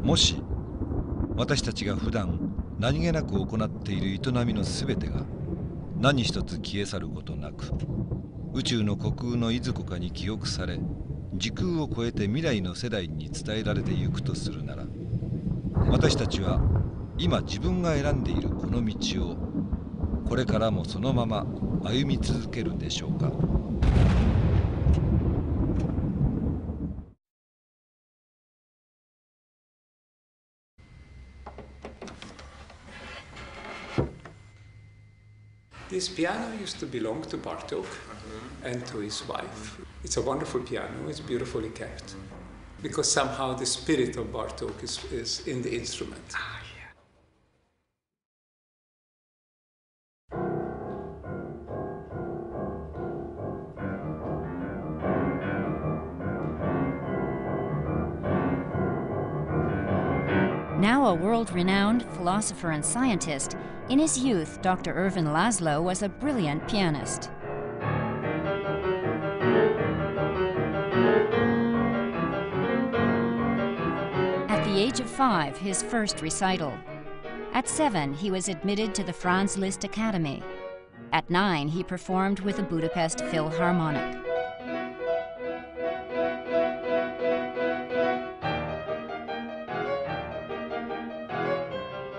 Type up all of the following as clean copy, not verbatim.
もし私たちが普段何気なく行っている営みのすべてが何一つ消え去ることなく宇宙の虚空のいずこかに記憶され時空を超えて未来の世代に伝えられてゆくとするなら、私たちは今自分が選んでいるこの道をこれからもそのまま歩み続けるでしょうか。This piano used to belong to Bartók and to his wife. It's a wonderful piano, it's beautifully kept, because somehow the spirit of Bartók is in the instrument. Now a world-renowned philosopher and scientist, in his youth, Dr. Ervin Laszlo was a brilliant pianist. At the age of 5, his first recital. At 7, he was admitted to the Franz Liszt Academy. At 9, he performed with the Budapest Philharmonic.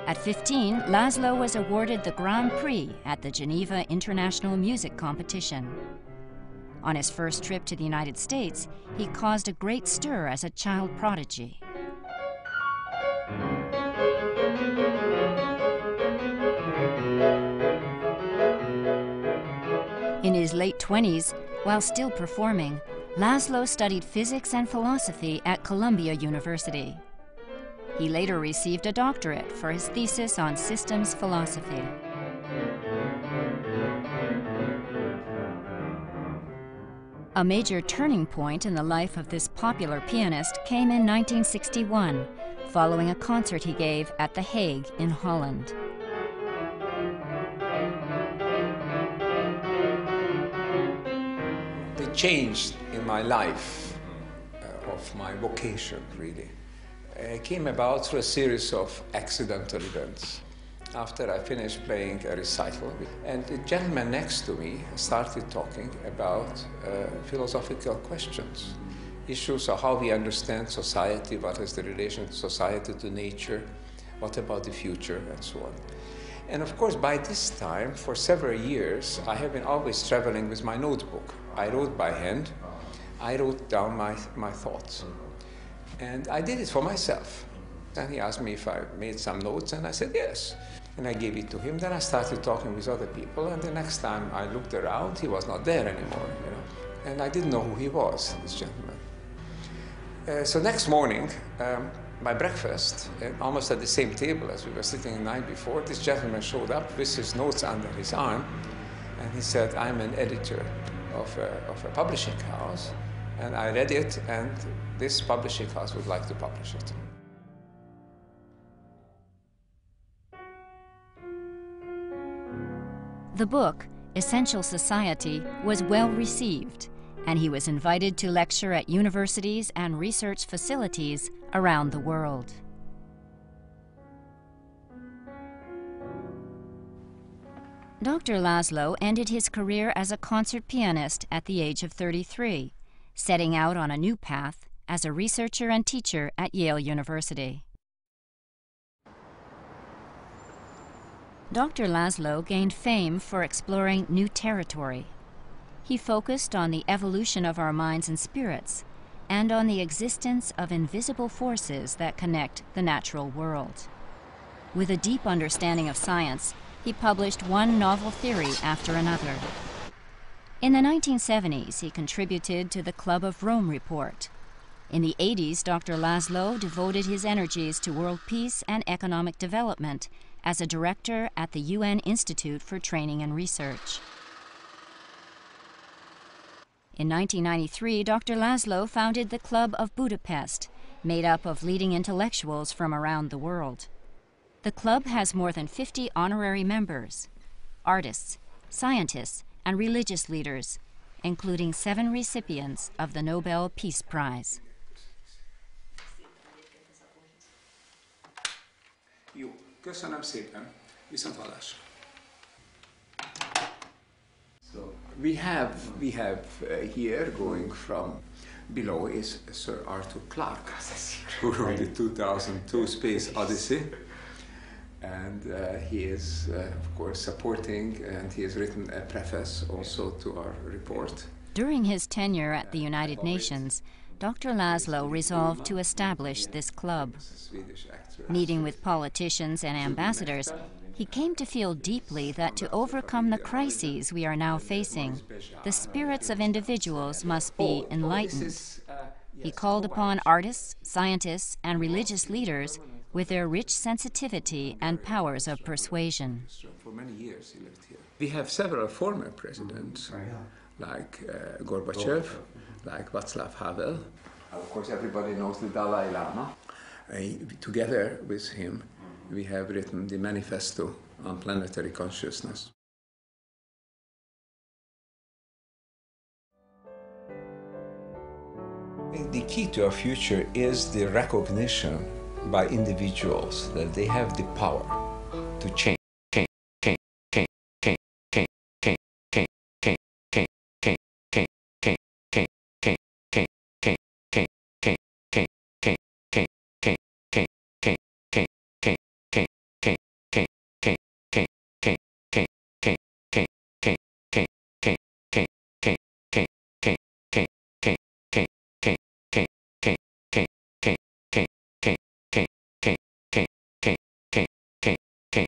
At 15, Laszlo was awarded the Grand Prix at the Geneva International Music Competition. On his first trip to the United States, he caused a great stir as a child prodigy. In his late 20s, while still performing, Laszlo studied physics and philosophy at Columbia University. He later received a doctorate for his thesis on systems philosophy. A major turning point in the life of this popular pianist came in 1961, following a concert he gave at The Hague in Holland. The change in my life, of my vocation really, came about through a series of accidental events. After I finished playing a recital, and the gentleman next to me started talking about philosophical questions, issues of how we understand society, what is the relation of society to nature, what about the future, and so on. And of course, by this time, for several years, I have been always traveling with my notebook. I wrote by hand. I wrote down my thoughts. And I did it for myself. And he asked me if I made some notes, and I said yes. And I gave it to him. Then I started talking with other people, and the next time I looked around, he was not there anymore, you know. And I didn't know who he was, this gentleman. So next morning, by breakfast, almost at the same table as we were sitting the night before, this gentleman showed up with his notes under his arm, and he said, I'm an editor of a publishing house, and I read it, and this publishing house would like to publish it. The book, Essential Society, was well received, and he was invited to lecture at universities and research facilities around the world. Dr. Laszlo ended his career as a concert pianist at the age of 33, setting out on a new path as a researcher and teacher at Yale University. Dr. Laszlo gained fame for exploring new territory. He focused on the evolution of our minds and spirits, and on the existence of invisible forces that connect the natural world. With a deep understanding of science, he published one novel theory after another. In the 1970s, he contributed to the Club of Rome report. In the 80s, Dr. Laszlo devoted his energies to world peace and economic development as a director at the UN Institute for Training and Research. In 1993, Dr. Laszlo founded the Club of Budapest, made up of leading intellectuals from around the world. The club has more than 50 honorary members, artists, scientists, and religious leaders, including 7 recipients of the Nobel Peace Prize. Jó, köszönöm szépen. Viszonthallásra. So we have here, going from below, is Sir Arthur Clarke, who wrote the 2002 Space Odyssey. And he is, of course, supporting, and he has written a preface also to our report. During his tenure at the United Nations, Dr. Laszlo resolved to establish this club. Meeting with politicians and ambassadors, he came to feel deeply that to overcome the crises we are now facing, the spirits of individuals must be enlightened. He called upon artists, scientists, and religious leaders with their rich sensitivity and powers of persuasion. For many years he lived here. We have several former presidents, like Gorbachev, like Václav Havel. Of course, everybody knows the Dalai Lama. Together with him, we have written the Manifesto on Planetary Consciousness. The key to our future is the recognition by individuals that they have the power to change.